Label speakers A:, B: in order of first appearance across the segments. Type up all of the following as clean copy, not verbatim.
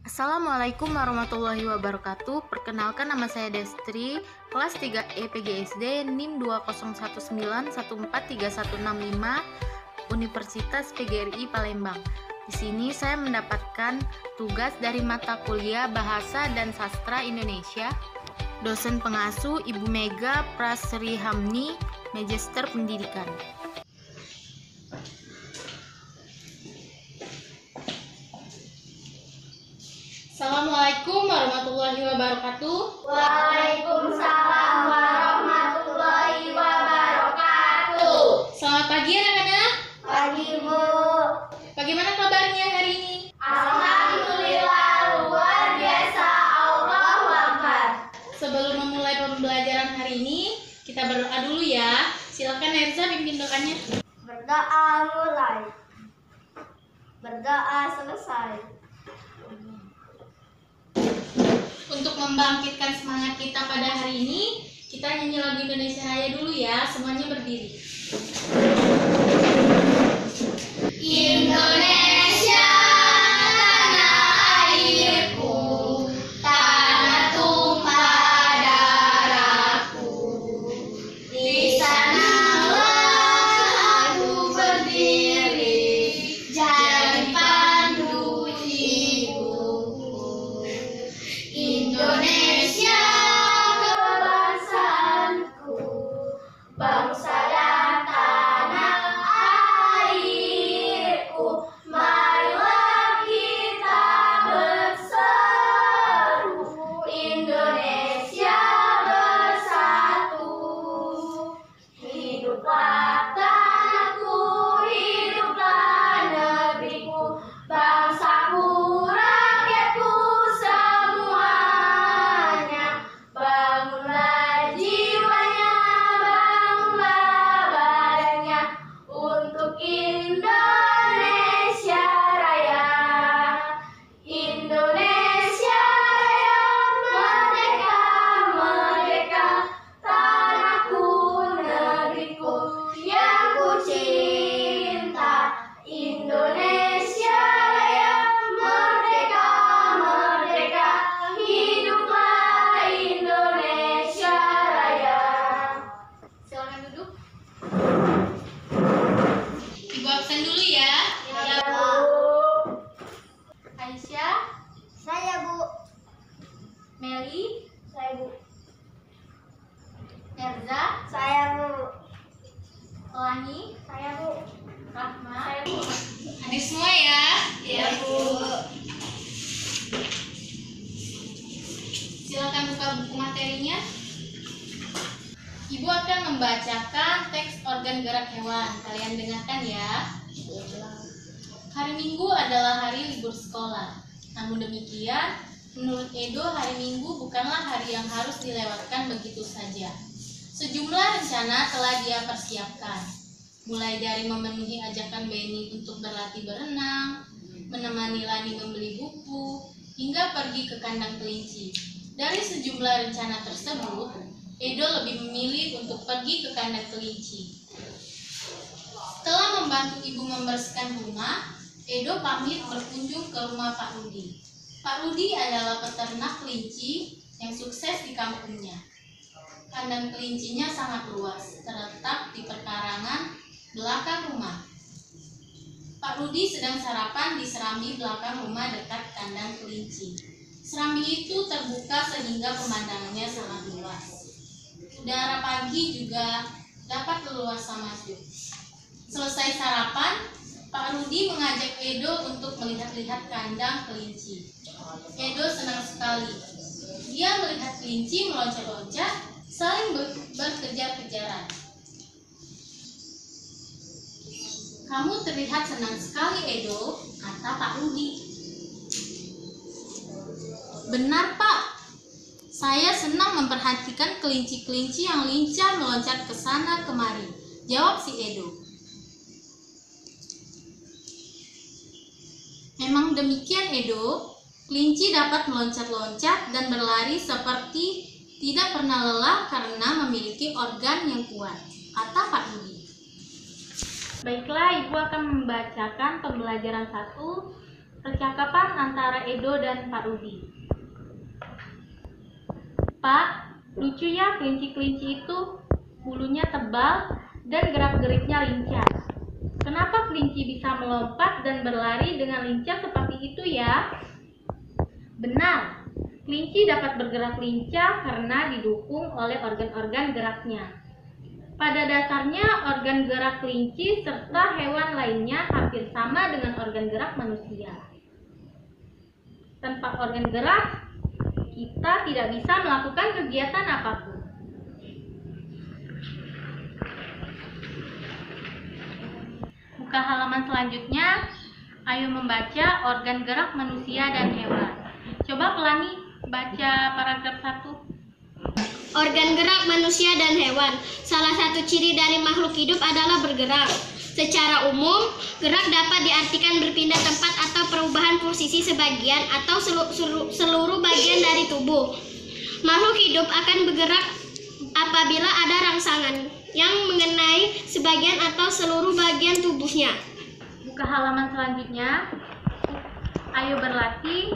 A: Assalamualaikum warahmatullahi wabarakatuh. Perkenalkan, nama saya Destri, kelas 3E PGSD, NIM 20191431165, Universitas PGRI Palembang. Di sini saya mendapatkan tugas dari mata kuliah Bahasa dan Sastra Indonesia. Dosen pengasuh Ibu Mega Prasrihamni, Magister Pendidikan. Assalamualaikum warahmatullahi wabarakatuh.
B: Waalaikumsalam warahmatullahi wabarakatuh.
A: Selamat pagi anak-anak.
B: Pagi, Bu.
A: Bagaimana kabarnya hari ini?
B: Alhamdulillah, luar biasa. Allahu Akbar.
A: Sebelum memulai pembelajaran hari ini, kita berdoa dulu ya. Silakan Erza pimpin doanya.
B: Berdoa mulai. Berdoa selesai.
A: Untuk membangkitkan semangat kita pada hari ini, kita nyanyi lagu Indonesia Raya dulu ya. Semuanya berdiri.
B: Indonesia, tanah airku, tanah tumpah darahku. Di sanalah aku berdiri, jadi pandu ibuku. Indonesia, kebangsaanku, bangsa dan tanah airku. Marilah kita berseru, Indonesia bersatu. Hiduplah tanahku, hiduplah negeriku, bangsaku, rakyatku semuanya. Bangunlah jiwanya, bangunlah badannya, untuk Indonesia Raya. Indonesia Raya, merdeka, merdeka, tanahku, negeriku yang ku cinta. Indonesia Raya, merdeka, merdeka, hiduplah Indonesia Raya.
A: Silakan duduk. Ibu absen dulu ya.
B: Ya, Bu.
A: Aisyah,
B: Saya, Bu.
A: Meli,
B: Saya, Bu.
A: Erza,
B: Saya, Bu.
A: Elani,
B: Saya, Bu.
A: Rahma.
B: Saya, Bu.
A: Hadir semua ya.
B: Iya, Bu.
A: Silakan buka buku materinya. Ibu akan membacakan teks organ gerak hewan. Kalian dengarkan ya. Hari Minggu adalah hari libur sekolah. Namun demikian, menurut Edo, hari Minggu bukanlah hari yang harus dilewatkan begitu saja. Sejumlah rencana telah dia persiapkan, mulai dari memenuhi ajakan Beni untuk berlatih berenang, menemani Lani membeli buku, hingga pergi ke kandang kelinci. Dari sejumlah rencana tersebut, Edo lebih memilih untuk pergi ke kandang kelinci. Setelah membantu ibu membersihkan rumah, Edo pamit berkunjung ke rumah Pak Rudi. Pak Rudi adalah peternak kelinci yang sukses di kampungnya. Kandang kelincinya sangat luas, terletak di perkarangan belakang rumah. Pak Rudi sedang sarapan di serambi belakang rumah dekat kandang kelinci. Serambi itu terbuka sehingga pemandangannya sangat luas. Udara pagi juga dapat leluasa masuk. Selesai sarapan, Pak Rudi mengajak Edo untuk melihat-lihat kandang kelinci. Edo senang sekali. Dia melihat kelinci meloncat-loncat, saling berkejar-kejaran. "Kamu terlihat senang sekali, Edo," kata Pak Rudi. "Benar, Pak. Saya senang memperhatikan kelinci-kelinci yang lincah meloncat ke sana kemari," jawab si Edo. "Memang demikian, Edo. Kelinci dapat meloncat-loncat dan berlari seperti tidak pernah lelah karena memiliki organ yang kuat," kata Pak Rudi. Baiklah, Ibu akan membacakan pembelajaran 1 Percakapan antara Edo dan Pak Rudi. Pak, lucu ya kelinci-kelinci itu, bulunya tebal dan gerak-geriknya lincah. Kenapa kelinci bisa melompat dan berlari dengan lincah seperti itu ya? Benar, kelinci dapat bergerak lincah karena didukung oleh organ-organ geraknya. Pada dasarnya, organ gerak kelinci serta hewan lainnya hampir sama dengan organ gerak manusia. Tanpa organ gerak, kita tidak bisa melakukan kegiatan apapun. Buka halaman selanjutnya, ayo membaca organ gerak manusia dan hewan. Coba Pelangi baca paragraf 1.
B: Organ gerak manusia dan hewan. Salah satu ciri dari makhluk hidup adalah bergerak. Secara umum, gerak dapat diartikan berpindah tempat atau perubahan posisi sebagian atau seluruh bagian dari tubuh. Makhluk hidup akan bergerak apabila ada rangsangan yang mengenai sebagian atau seluruh bagian tubuhnya.
A: Buka halaman selanjutnya. Ayo berlatih.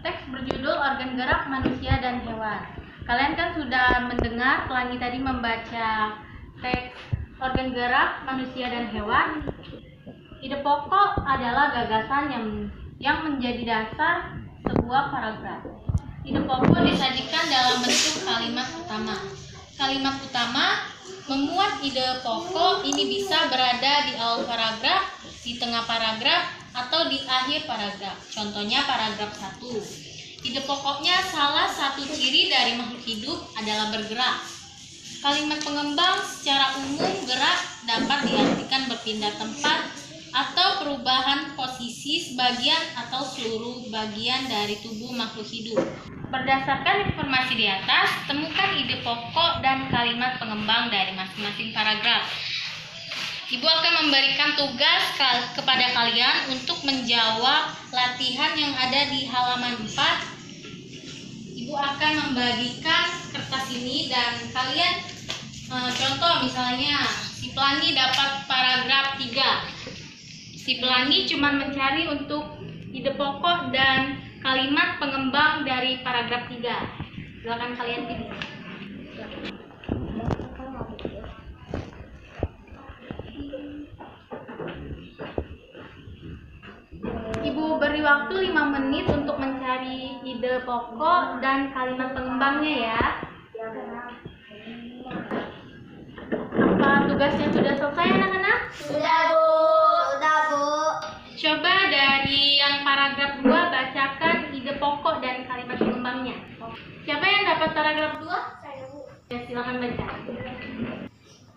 A: Teks berjudul Organ Gerak Manusia dan Hewan. Kalian kan sudah mendengar Pelangi tadi membaca teks Organ Gerak Manusia dan Hewan. Ide pokok adalah gagasan yang menjadi dasar sebuah paragraf. Ide pokok disajikan dalam bentuk kalimat utama. Kalimat utama memuat ide pokok ini bisa berada di awal paragraf, di tengah paragraf, atau di akhir paragraf. Contohnya paragraf 1. Ide pokoknya salah satu ciri dari makhluk hidup adalah bergerak. Kalimat pengembang secara umum gerak dapat diartikan berpindah tempat atau perubahan posisi sebagian atau seluruh bagian dari tubuh makhluk hidup. Berdasarkan informasi di atas, temukan ide pokok dan kalimat pengembang dari masing-masing paragraf. Ibu akan memberikan tugas kepada kalian untuk menjawab latihan yang ada di halaman 4. Ibu akan membagikan kertas ini dan kalian contoh misalnya si Pelangi dapat paragraf 3. Si Pelangi cuma mencari untuk ide pokok dan kalimat pengembang dari paragraf 3. Silakan kalian pilih. Ibu beri waktu 5 menit untuk mencari ide pokok dan kalimat pengembangnya ya. Apa tugasnya sudah selesai anak-anak?
B: Sudah, Bu. Sudah, Bu.
A: Coba dari yang paragraf 2 bacakan ide pokok dan kalimat pengembangnya. Siapa yang dapat paragraf 2?
B: Saya, Bu.
A: Ya, silakan baca.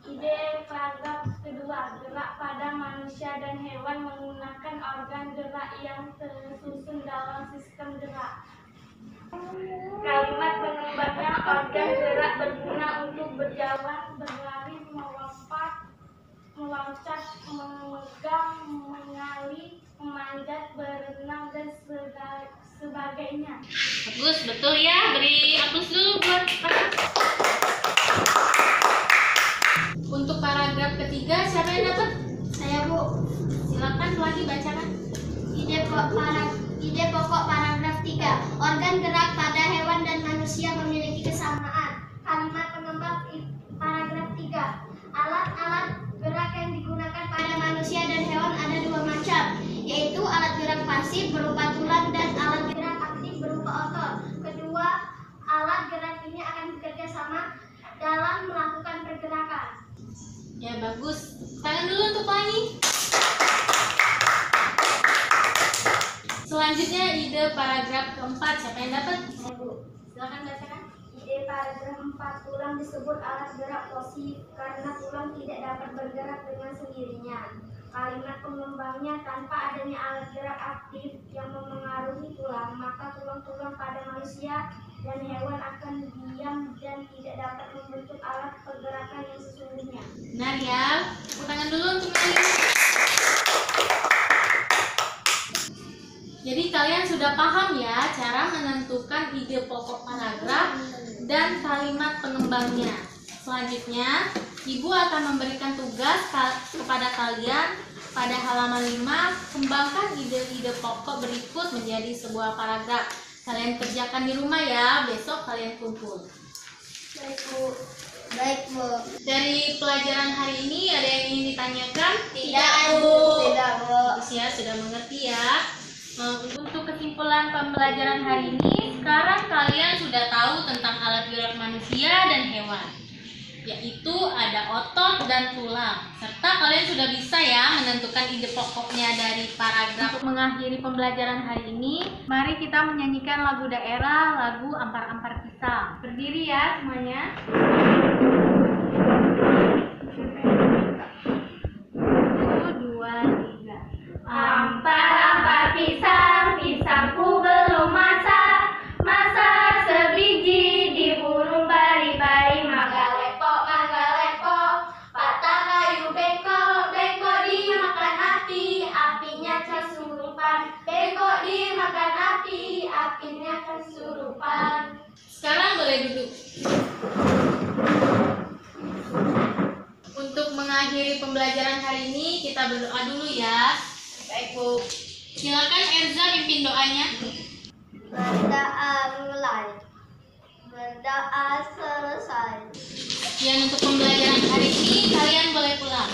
C: Ide paragraf kedua, gerak pada manusia dan hewan menggunakan organ gerak yang tersusun dalam sistem gerak. Kalimat pengembangnya, organ gerak berguna untuk berjalan, berlari, melompat, meloncat, memegang, mengali, memanjat, berenang, dan sebagainya.
A: Bagus, betul ya. Beri aplaus dulu buat Pak. Untuk paragraf ketiga, siapa yang dapat?
B: Saya, Bu.
A: Silakan lagi bacakan.
B: Ide pokok paragraf 3. Organ gerak pada hewan dan manusia memiliki kesamaan. Kalimat pengembang paragraf 3. Alat-alat gerak yang digunakan pada manusia dan hewan ada 2 macam, yaitu alat gerak pasif berupa tulang dan alat gerak aktif berupa otot. Kedua, alat gerak ini akan bekerja sama dalam melakukan pergerakan.
A: Ya, bagus. Tangan dulu untuk Pelangi. Selanjutnya ide paragraf keempat. Siapa yang dapat? Silakan bacakan.
B: Ide paragraf 4. Tulang disebut alat gerak pasif karena tulang tidak dapat bergerak dengan sendirinya. Kalimat pengembangnya, tanpa adanya alat gerak aktif yang memengaruhi tulang, maka tulang-tulang pada manusia dan hewan akan diam dan tidak dapat membentuk alat pergerakan yang sesungguhnya.
A: Nah ya, tepuk tangan dulu untuk Meli. Jadi kalian sudah paham ya cara menentukan ide pokok paragraf dan kalimat pengembangnya. Selanjutnya, Ibu akan memberikan tugas kepada kalian pada halaman 5, kembangkan ide-ide pokok berikut menjadi sebuah paragraf. Kalian kerjakan di rumah ya, besok kalian kumpul.
B: Baik, Bu. Baik, Bu.
A: Dari pelajaran hari ini ada yang ingin ditanyakan?
B: Tidak, Bu. Tidak, Bu.
A: Bagus ya, sudah mengerti ya. Untuk kesimpulan pembelajaran hari ini, sekarang kalian sudah tahu tentang alat gerak manusia dan hewan, yaitu ada otot dan tulang. Serta kalian sudah bisa ya menentukan ide pokoknya dari paragraf. Untuk mengakhiri pembelajaran hari ini, mari kita menyanyikan lagu daerah, lagu Ampar-Ampar Pisang. Berdiri ya semuanya. 1, 2, 3.
C: Ampar-ampar pisang, pisangku belum masak. Masak sebiji di burung bari-bari. Mangga lepok, patah kayu bengkok. Bengkok dimakan api, apinya kesurupan. Bengkok dimakan api, apinya kesurupan.
A: Sekarang boleh duduk. Untuk mengakhiri pembelajaran hari ini, kita berdoa dulu ya. Baik, Bu. Silakan Erza pimpin doanya.
B: Berdoa mulai. Berdoa selesai.
A: Sekian untuk pembelajaran hari ini, kalian boleh pulang.